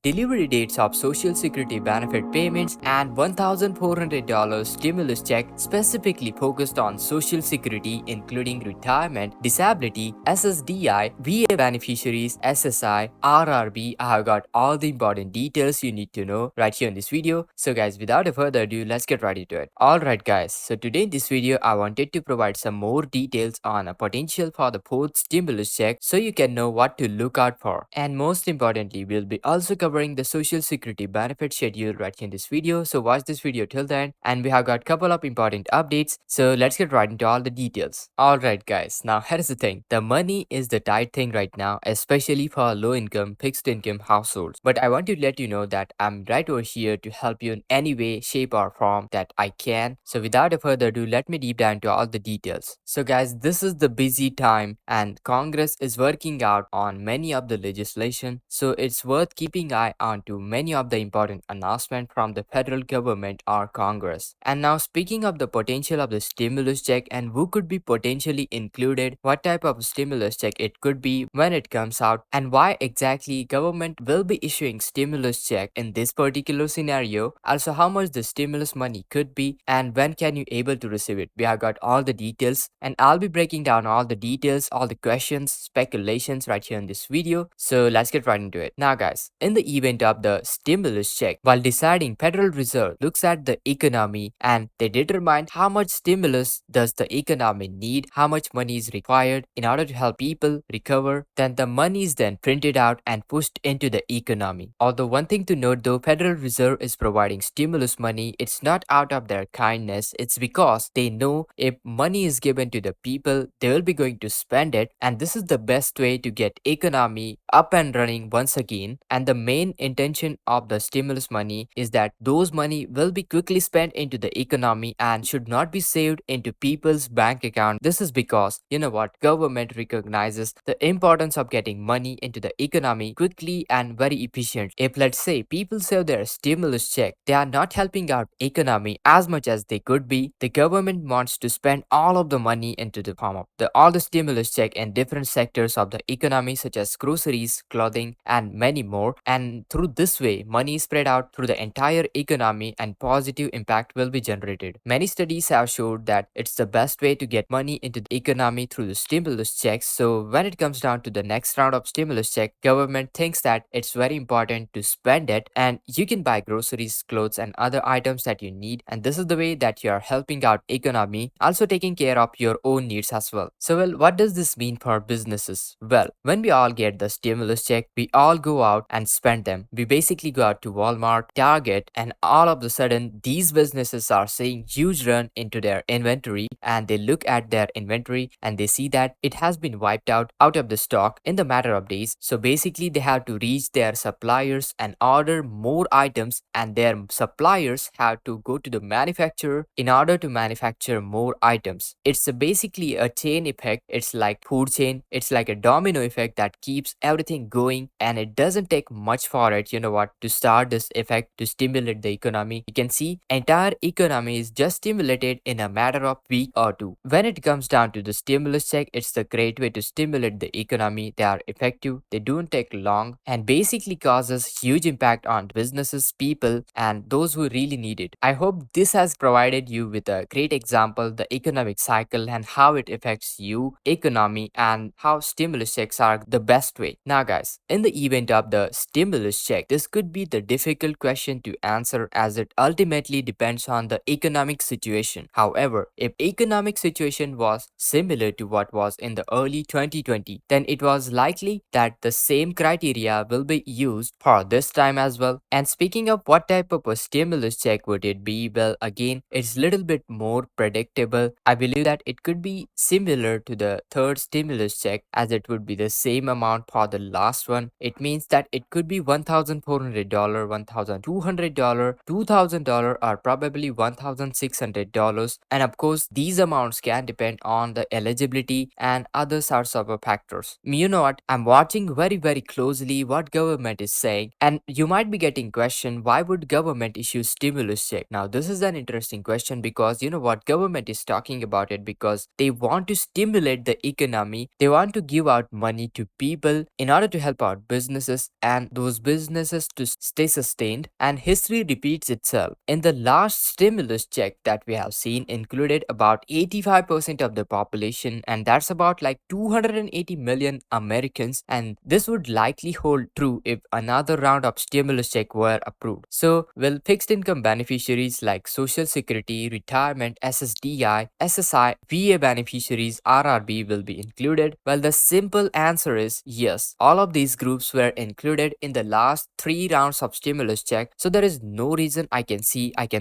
delivery dates of Social Security benefit payments, and $1,400 stimulus check specifically focused on Social Security, including retirement, disability, SSDI, VA beneficiaries, SSI, RRB. I have got all the important details you need to know right here in this video. So guys, without a further ado, let's get right into it. Alright guys, so today in this video, I wanted to provide some more details on a potential for the fourth stimulus check so you can know what to look out for. And most importantly, we'll be also covering the Social Security benefit schedule right here in this video. So watch this video till the end, and we have got couple of important updates. So let's get right into all the details. Alright guys, now here's the thing. The money is the tight thing right now, especially for low income, fixed income households. But I want to let you know that I'm right over here to help you in any way, shape or form that I can. So without a further ado, let me deep dive into all the details. So guys, this is the busy time and Congress is working out on many of the legislation. So it's worth keeping eye on to many of the important announcements from the federal government or Congress. And now speaking of the potential of the stimulus check and who could be potentially included, what type of stimulus check it could be when it comes out, and why exactly government will be issuing stimulus check in this particular scenario, also how much the stimulus money could be and when can you able to receive it. We have got all the details and I'll be breaking down all the details, all the questions, speculations right here in this video. So let's get right into it. Now guys, in the event of the stimulus check, while deciding, Federal Reserve looks at the economy and they determine how much stimulus does the economy need, how much money is required in order to help people recover. Then the money is then printed out and pushed into the economy. Although one thing to note though, Federal Reserve is providing stimulus money, it's not out of their kindness, it's because they know if money is given to the people, they will be going to spend it, and this is the best way to get economy up and running once again. And the main intention of the stimulus money is that those money will be quickly spent into the economy and should not be saved into people's bank account. This is because you know what, government recognizes the importance of getting money into the economy quickly and very efficient. If let's say people save their stimulus check, they are not helping out economy as much as they could be. The government wants to spend all of the money into the form of all the stimulus check in different sectors of the economy such as groceries, clothing and many more, and through this way money is spread out through the entire economy and positive impact will be generated. Many studies have showed that it's the best way to get money into the economy through the stimulus checks. So when it comes down to the next round of stimulus check, government thinks that it's very important to spend it and you can buy groceries, clothes and other items that you need, and this is the way that you are helping out economy, also taking care of your own needs as well. So well, what does this mean for businesses? Well, when we all get the stimulus check, we all go out and spend them. We basically go out to Walmart, Target, and all of a sudden these businesses are seeing huge run into their inventory, and they look at their inventory and they see that it has been wiped out of the stock in the matter of days. So basically they have to reach their suppliers and order more items, and their suppliers have to go to the manufacturer in order to manufacture more items. It's basically a chain effect. It's like food chain. It's like a domino effect that keeps everything going, and it doesn't take much for it, you know what, to start this effect to stimulate the economy. You can see entire economy is just stimulated in a matter of week or two. When it comes down to the stimulus check, it's the great way to stimulate the economy. They are effective, they don't take long, and basically causes huge impact on businesses, people, and those who really need it. I hope this has provided you with a great example, the economic cycle and how it affects you, economy, and how stimulus checks are the best way. Now guys, in the event of the stimulus check, this could be the difficult question to answer as it ultimately depends on the economic situation. However, if economic situation was similar to what was in the early 2020, then it was likely that the same criteria will be used for this time as well. And speaking of what type of a stimulus check would it be, well again, it's little bit more predictable. I believe that it could be similar to the third stimulus check, as it would be the same amount for the last one. It means that it could be $1,400, $1,200, $2,000, or probably $1,600. And of course, these amounts can depend on the eligibility and other sorts of factors. You know what? I'm watching very closely what government is saying, and you might be getting question, why would government issue stimulus check? Now this is an interesting question because you know what, government is talking about it because they want to stimulate the economy. They want to give out money to people in order to help out businesses and those those businesses to stay sustained, and history repeats itself. In the last stimulus check that we have seen included about 85% of the population, and that's about like 280 million Americans, and this would likely hold true if another round of stimulus check were approved. So, will fixed income beneficiaries like Social Security, retirement, SSDI, SSI, VA beneficiaries, RRB will be included? Well, the simple answer is yes. All of these groups were included in the last 3 rounds of stimulus check, so there is no reason I can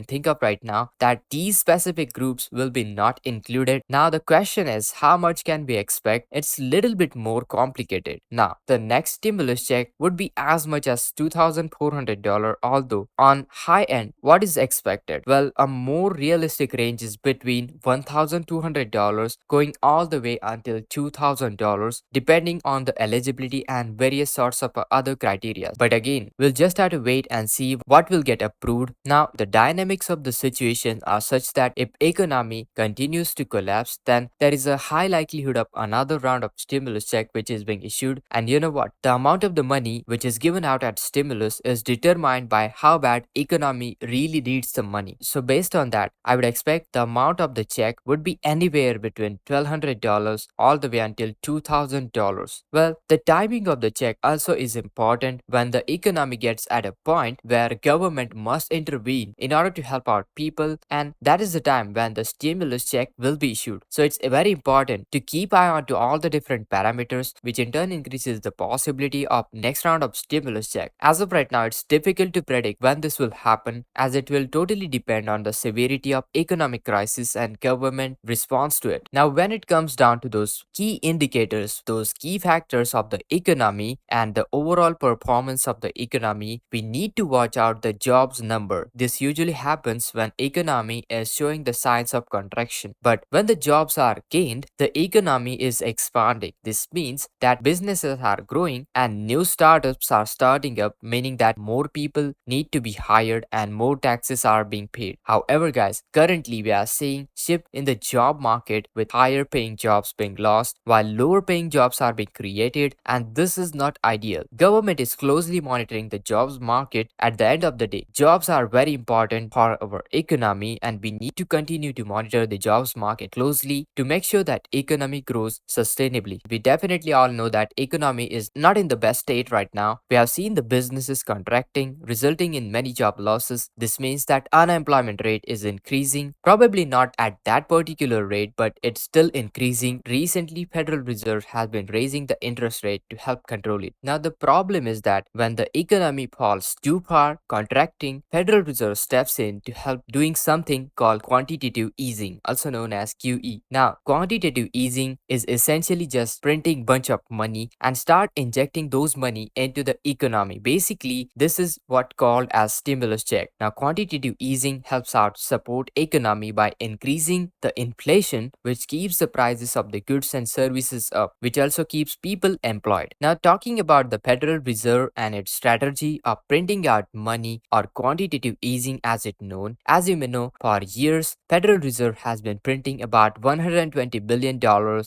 think of right now that these specific groups will be not included. Now the question is, how much can we expect? It's little bit more complicated. Now the next stimulus check would be as much as $2,400, although on high end, what is expected? Well, a more realistic range is between $1,200 going all the way until $2,000, depending on the eligibility and various sorts of other criteria. But again, we'll just have to wait and see what will get approved. Now, the dynamics of the situation are such that if economy continues to collapse, then there is a high likelihood of another round of stimulus check which is being issued. And you know what? The amount of the money which is given out at stimulus is determined by how bad economy really needs the money. So based on that, I would expect the amount of the check would be anywhere between $1,200 all the way until $2,000. Well, the timing of the check also is important when the economy gets at a point where government must intervene in order to help out people, and that is the time when the stimulus check will be issued. So it's very important to keep eye on to all the different parameters, which in turn increases the possibility of next round of stimulus check. As of right now, it's difficult to predict when this will happen, as it will totally depend on the severity of economic crisis and government response to it. Now when it comes down to those key indicators, those key factors of the economy and the overall performance of the economy, we need to watch out the jobs number. This usually happens when economy is showing the signs of contraction. But when the jobs are gained, the economy is expanding. This means that businesses are growing and new startups are starting up, meaning that more people need to be hired and more taxes are being paid. However, guys, currently we are seeing shift in the job market with higher paying jobs being lost while lower paying jobs are being created, and this is not ideal. Government is closely monitoring the jobs market. At the end of the day, jobs are very important for our economy, and we need to continue to monitor the jobs market closely to make sure that economy grows sustainably. We definitely all know that economy is not in the best state right now. We have seen the businesses contracting, resulting in many job losses. This means that unemployment rate is increasing, probably not at that particular rate, but it's still increasing. Recently, Federal Reserve has been raising the interest rate to help control it. Now the problem is that when the economy falls too far, contracting, Federal Reserve steps in to help doing something called quantitative easing, also known as QE. Now, quantitative easing is essentially just printing bunch of money and start injecting those money into the economy. Basically, this is what called as stimulus check. Now, quantitative easing helps out support economy by increasing the inflation, which keeps the prices of the goods and services up, which also keeps people employed. Now, talking about the Federal Reserve and its strategy of printing out money or quantitative easing as it known. As you may know, for years, Federal Reserve has been printing about $120 billion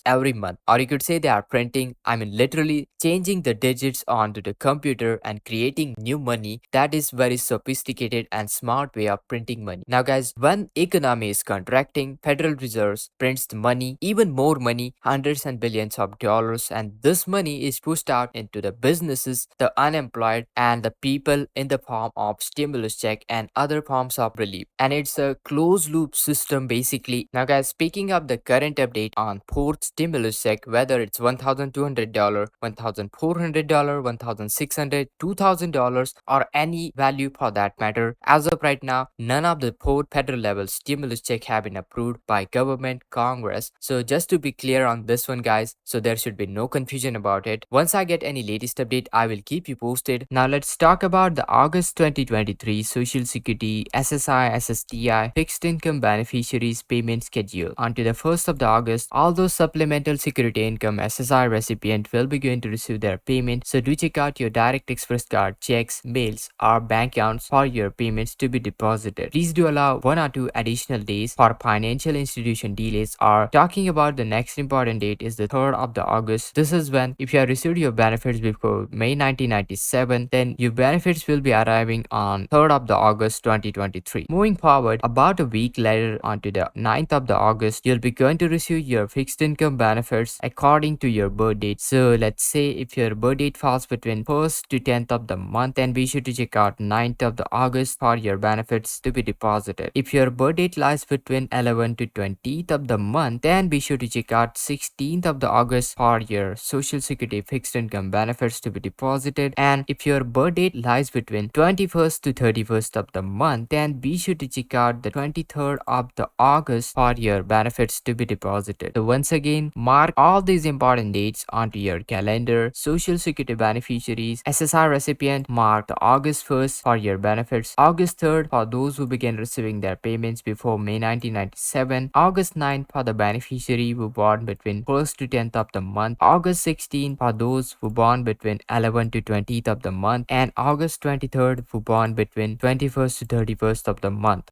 every month. Or you could say they are printing, literally changing the digits onto the computer and creating new money. That is very sophisticated and smart way of printing money. Now guys, when economy is contracting, Federal Reserve prints the money, even more money, hundreds and billions of dollars, and this money is pushed out into the businesses, the unemployed, and the people in the form of stimulus check and other forms of relief. And it's a closed loop system basically. Now guys, speaking of the current update on fourth stimulus check, whether it's $1,200, $1,400, $1,600, $2,000, or any value for that matter, as of right now, none of the four federal level stimulus check have been approved by government, Congress. So just to be clear on this one guys, so there should be no confusion about it. Once I get any latest update, I will keep you posted. Now let's talk about the August 2023 Social Security SSI SSDI fixed income beneficiaries payment schedule. Until the 1st of the August, all those supplemental security income SSI recipient will be going to receive their payment. So do check out your direct express card, checks, mails, or bank accounts for your payments to be deposited. Please do allow 1 or 2 additional days for financial institution delays. Or talking about the next important date is the 3rd of the August. This is when if you have received your benefits before May 1999, 1997, then your benefits will be arriving on 3rd of the August 2023. Moving forward, about a week later onto the 9th of the August, you'll be going to receive your fixed income benefits according to your birth date. So let's say if your birth date falls between 1st to 10th of the month, then be sure to check out 9th of the August for your benefits to be deposited. If your birth date lies between 11th to 20th of the month, then be sure to check out 16th of the August for your Social Security fixed income benefits to be deposited. And if your birth date lies between 21st to 31st of the month, then be sure to check out the 23rd of the August for your benefits to be deposited. So once again, mark all these important dates onto your calendar. Social Security beneficiaries, SSI recipient, mark the August 1st for your benefits, August 3rd for those who began receiving their payments before May 1997, August 9th for the beneficiary who born between 1st to 10th of the month, August 16th for those who born between 11th to 20th of the month, and August 23rd who born between 21st to 31st of the month.